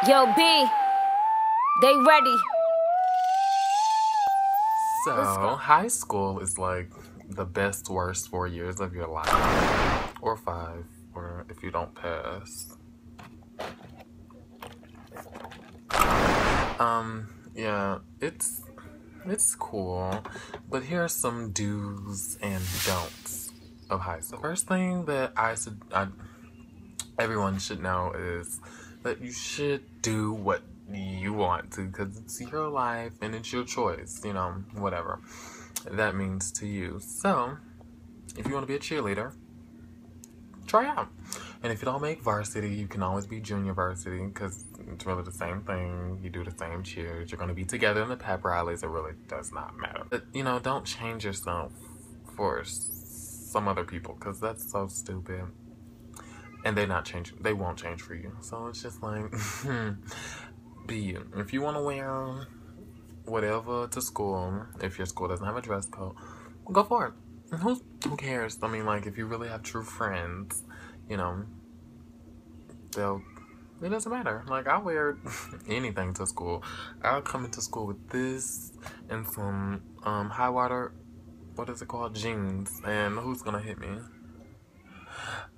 Yo, B, they ready. So, high school is like the best, worst 4 years of your life. Or 5, or if you don't pass. Yeah, it's cool. But here are some do's and don'ts of high school. The first thing that everyone should know is that you should do what you want to, because it's your life and it's your choice, you know, whatever that means to you. So, if you want to be a cheerleader, try out. And if you don't make varsity, you can always be junior varsity, because it's really the same thing. You do the same cheers. You're going to be together in the pep rallies. It really does not matter. But, you know, don't change yourself for some other people, because that's so stupid. And they won't change for you. So it's just like, be you. If you want to wear whatever to school, if your school doesn't have a dress code, go for it. Who cares? I mean, like, if you really have true friends, you know, it doesn't matter. Like, I wear anything to school. I'll come into school with this and some high water, what is it called, jeans, and who's gonna hit me?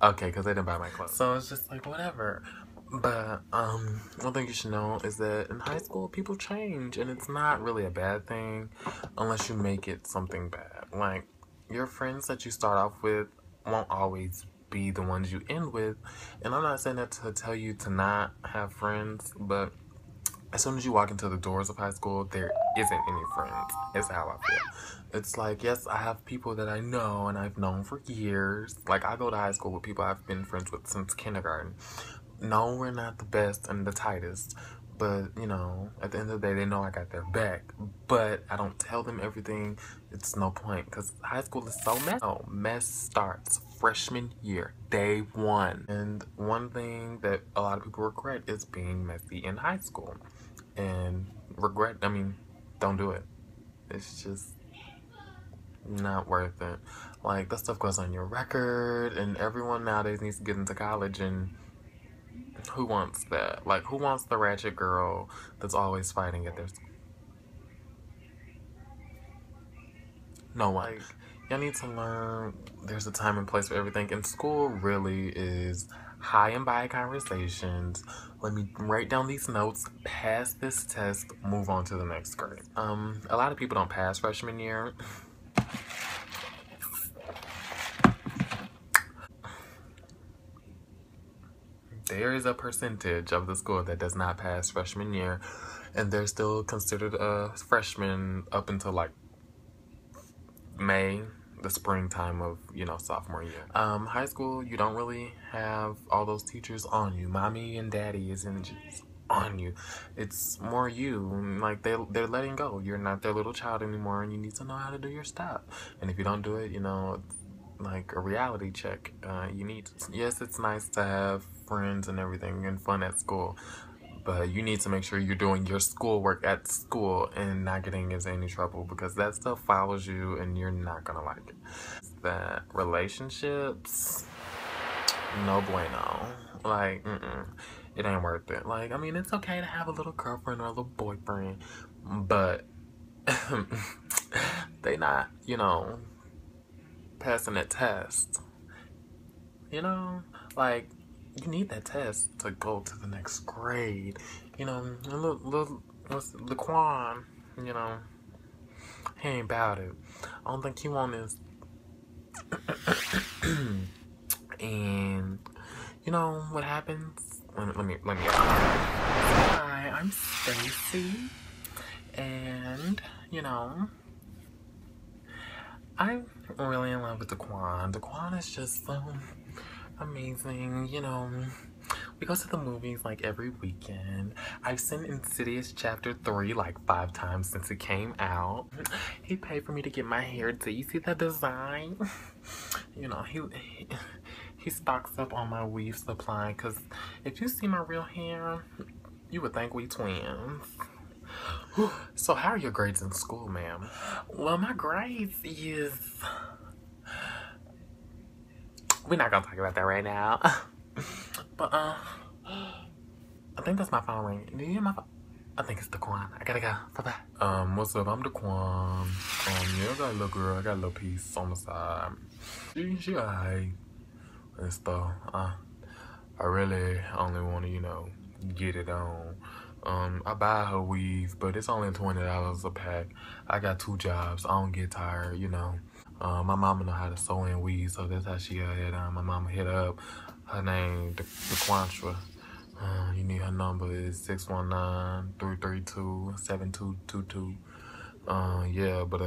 Okay, because they didn't buy my clothes. So it's just like, whatever. But one thing you should know is that in high school, people change, and it's not really a bad thing unless you make it something bad. Like, your friends that you start off with won't always be the ones you end with. And I'm not saying that to tell you to not have friends, but as soon as you walk into the doors of high school, there isn't any friends. It's how I feel. It's like, yes, I have people that I know and I've known for years. Like, I go to high school with people I've been friends with since kindergarten. No, we're not the best and the tightest, but, you know, at the end of the day, they know I got their back. But I don't tell them everything. It's no point, because high school is so messy. Oh, mess starts freshman year, day 1. And one thing that a lot of people regret is being messy in high school. And don't do it. It's just not worth it. Like, that stuff goes on your record, and everyone nowadays needs to get into college, and who wants that? Like, who wants the ratchet girl that's always fighting at their school? No one. Like, y'all need to learn there's a time and place for everything. And school really is high and by conversations. Let me write down these notes, pass this test, move on to the next grade. A lot of people don't pass freshman year. There is a percentage of the school that does not pass freshman year, and they're still considered a freshman up until like May, the springtime of, you know, sophomore year. High school, you don't really have all those teachers on you. Mommy and daddy isn't just on you. It's more you. Like, they're letting go. You're not their little child anymore, and you need to know how to do your stuff. And if you don't do it, you know, like a reality check, you need to. Yes, it's nice to have friends and everything and fun at school, but you need to make sure you're doing your schoolwork at school and not getting into any trouble, because that stuff follows you and you're not gonna like it. That relationships, no bueno. Like, it ain't worth it. Like, I mean, it's okay to have a little girlfriend or a little boyfriend, but they not, you know, passing that test. You know, like, you need that test to go to the next grade. You know, Laquan, you know, he ain't about it. I don't think he want this. And you know what happens? Let me. Hi, I'm Stacy, and you know, I'm really in love with Daquan. Daquan is just so amazing, you know. We go to the movies like every weekend. I've seen Insidious Chapter 3 like 5 times since it came out. He paid for me to get my hair. Do you see the design? You know, he stocks up on my weave supply, because if you see my real hair, you would think we twins. So how are your grades in school, ma'am? Well, my grades is... We're not gonna talk about that right now. But, I think think that's my phone ringing. Do you hear my phone? I think it's Daquan. I gotta go. Bye-bye. What's up? I'm Daquan. Yeah, I got a little girl. I got a little piece on the side. She alright and stuff. I really only want to, get it on. I buy her weave, but it's only $20 a pack. I got 2 jobs. I don't get tired, My mama know how to sew in weave, so that's how she got it on. My mama hit her up. Her name, DeQuantra. You need her number is 619-332-7222. Yeah, but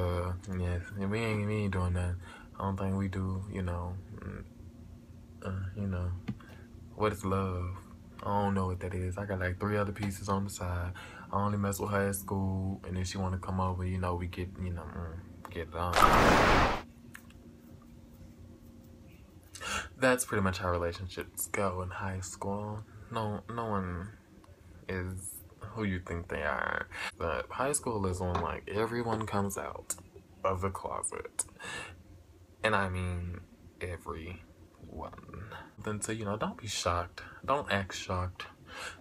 yeah, we ain't doing that. I don't think we do, what is love? I don't know what that is. I got like 3 other pieces on the side. I only mess with her at school, and if she want to come over, we get, get it on. That's pretty much how relationships go in high school. No one is who you think they are. But high school is when like everyone comes out of the closet, and I mean everyone. Then so don't be shocked. Don't act shocked,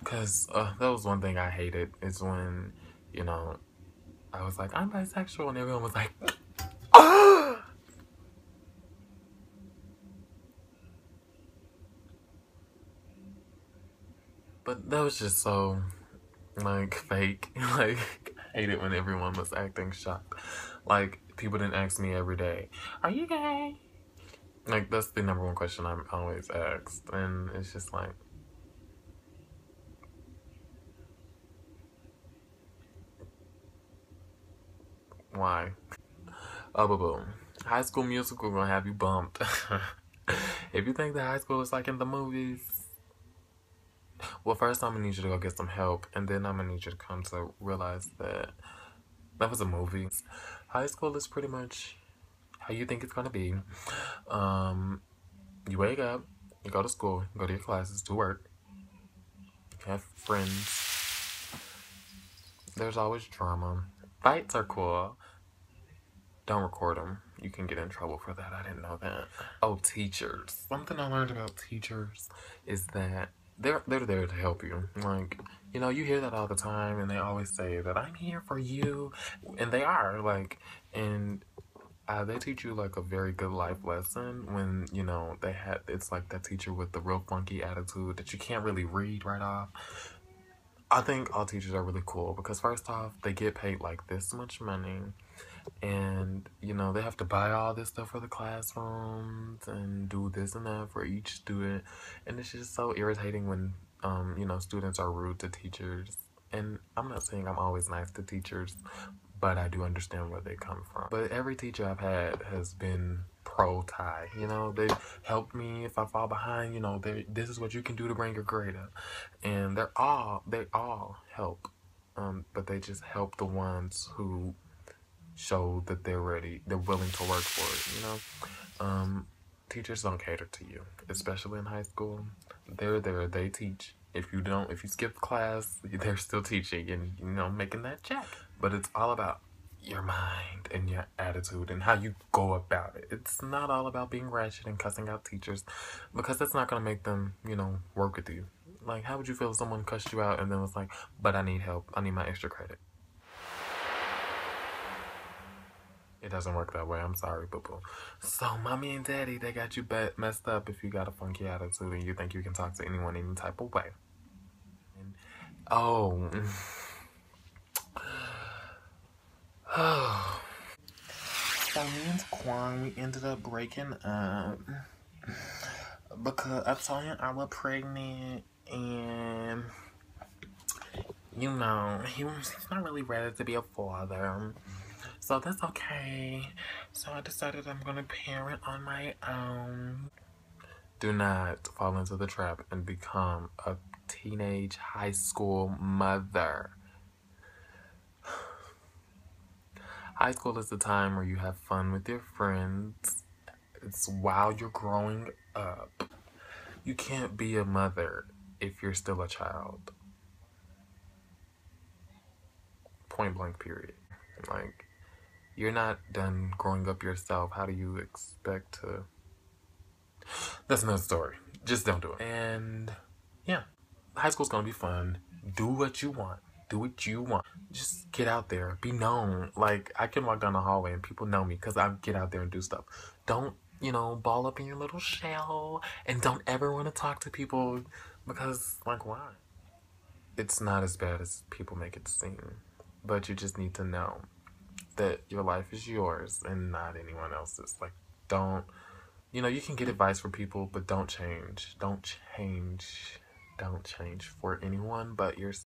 cause that was one thing I hated is when I was like, I'm bisexual, and everyone was like, ah! But that was just so like fake. Like I hate it when everyone was acting shocked. Like people didn't ask me every day, are you gay? Like that's the #1 question I'm always asked, and it's just like, why? Oh, boom. High School Musical gonna have you bumped. If you think that high school is like in the movies, well, first I'm gonna need you to go get some help, and then I'm gonna need you to come to realize that that was a movie. High school is pretty much how you think it's gonna be. You wake up, you go to school, you go to your classes, do work, you have friends. There's always drama. Fights are cool. Don't record them. You can get in trouble for that. I didn't know that. Oh, teachers. Something I learned about teachers is that they're there to help you. Like, you hear that all the time, and they always say that I'm here for you, and they are. Like, and they teach you like a very good life lesson when it's like that teacher with the real funky attitude that you can't really read right off. I think all teachers are really cool because first off, they get paid like this much money, and they have to buy all this stuff for the classrooms and do this and that for each student, and it's just so irritating when students are rude to teachers. And I'm not saying I'm always nice to teachers, but I do understand where they come from. But every teacher I've had has been pro Ty. They helped me if I fall behind. This is what you can do to bring your grade up, and they all help. But they just help the ones who show that they're ready, they're willing to work for it. Teachers don't cater to you, especially in high school. They're there, they teach. If you skip class, they're still teaching and making that check. But it's all about your mind and your attitude and how you go about it. It's not all about being ratchet and cussing out teachers, because that's not gonna make them work with you. Like, how would you feel if someone cussed you out and then was like, but I need help, I need my extra credit? It doesn't work that way. I'm sorry, boo-boo. So, mommy and daddy, they got you messed up if you got a funky attitude and you think you can talk to anyone any type of way. And, oh. So, me and Quan, we ended up breaking up because I told him I was pregnant, and he's not really ready to be a father. So that's okay. So I decided I'm gonna parent on my own. Do not fall into the trap and become a teenage high school mother. High school is the time where you have fun with your friends. It's while you're growing up. You can't be a mother if you're still a child. Point blank, period. Like, you're not done growing up yourself. How do you expect to... That's another story. Just don't do it. And yeah, high school's gonna be fun. Do what you want. Do what you want. Just get out there. Be known. Like, I can walk down the hallway and people know me because I get out there and do stuff. Don't, ball up in your little shell and don't ever want to talk to people because, like, why? It's not as bad as people make it seem. But you just need to know that your life is yours and not anyone else's. Like, don't, you can get advice from people, but don't change. Don't change for anyone but yourself.